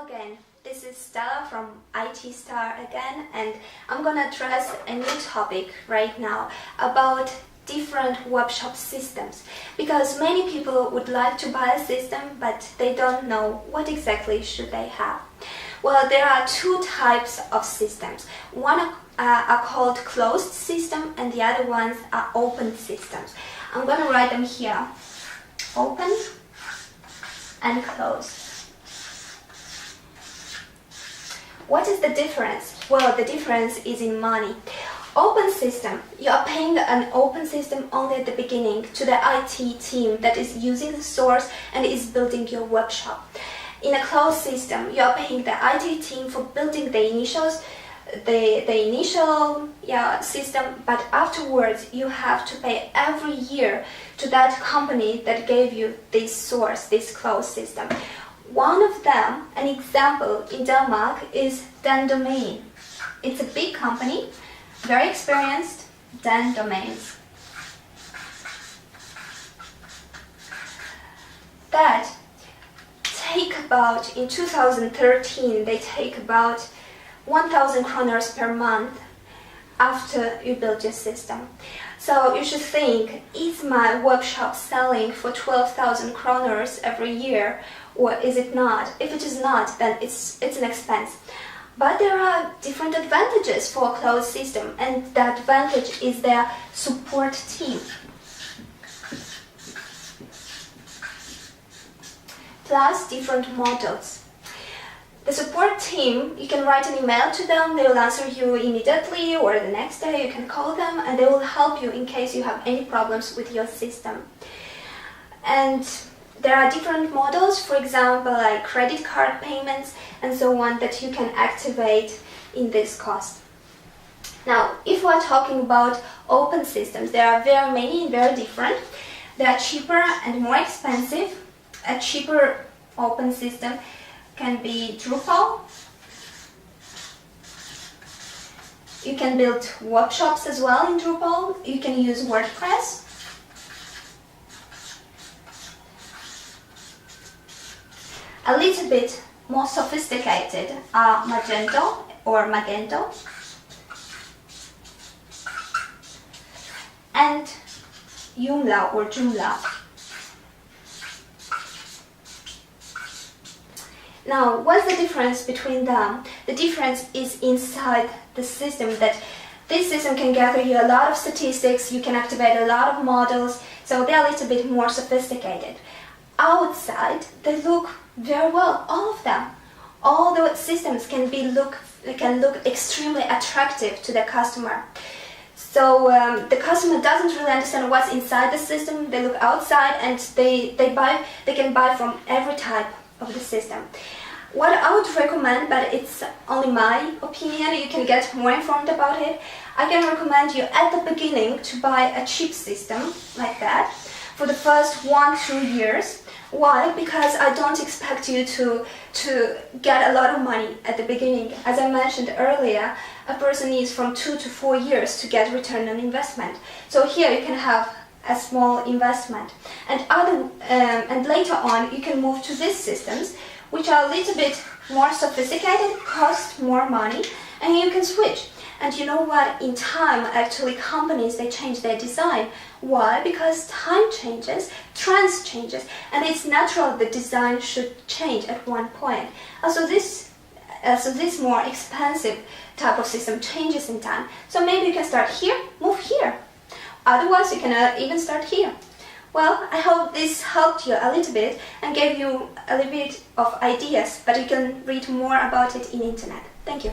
Hello again, this is Stella from IT-Star again, and I'm gonna address a new topic right now about different webshop systems, because many people would like to buy a system but they don't know what exactly should they have. Well, there are two types of systems. One are called closed system and the other ones are open systems. I'm gonna write them here: open and closed. What is the difference? Well, the difference is in money. Open system, you are paying an open system only at the beginning to the IT team that is using the source and is building your webshop. In a closed system, you are paying the IT team for building the initial system, but afterwards you have to pay every year to that company that gave you this source, this closed system. One of them, an example in Denmark, is Dan Domain. It's a big company, very experienced, Dan Domains. That take about, in 2013, they take about 1,000 kroners per month after you build your system. So you should think, is my webshop selling for 12,000 kroners every year, or is it not? If it is not, then it's an expense. But there are different advantages for a closed system, and the advantage is their support team. Plus different models. The support team, you can write an email to them, they will answer you immediately, or the next day you can call them and they will help you in case you have any problems with your system. And there are different models, for example, like credit card payments and so on, that you can activate in this cost. Now, if we're talking about open systems, there are very many and very different. They are cheaper and more expensive. A cheaper open system can be Drupal. You can build webshops as well in Drupal. You can use WordPress. A little bit more sophisticated are Magento and Joomla. Now, what's the difference between them? The difference is inside the system, that this system can gather you a lot of statistics, you can activate a lot of models, so they're a little bit more sophisticated. Outside, they look very well, all of them. All the systems can look extremely attractive to the customer. So the customer doesn't really understand what's inside the system. They look outside and they can buy from every type of the system. What I would recommend, but it's only my opinion, you can get more informed about it, I can recommend you at the beginning to buy a cheap system like that for the first 1-2 years. Why? Because I don't expect you to get a lot of money at the beginning. As I mentioned earlier, a person needs from 2 to 4 years to get return on investment. So here you can have a small investment, and later on you can move to these systems, which are a little bit more sophisticated, cost more money, and you can switch. And you know what? In time, actually, companies, they change their design. Why? Because time changes, trends changes, and it's natural the design should change at one point. Also, this more expensive type of system changes in time. So maybe you can start here, move here. Otherwise, you can even start here. Well, I hope this helped you a little bit and gave you a little bit of ideas, but you can read more about it in the internet. Thank you.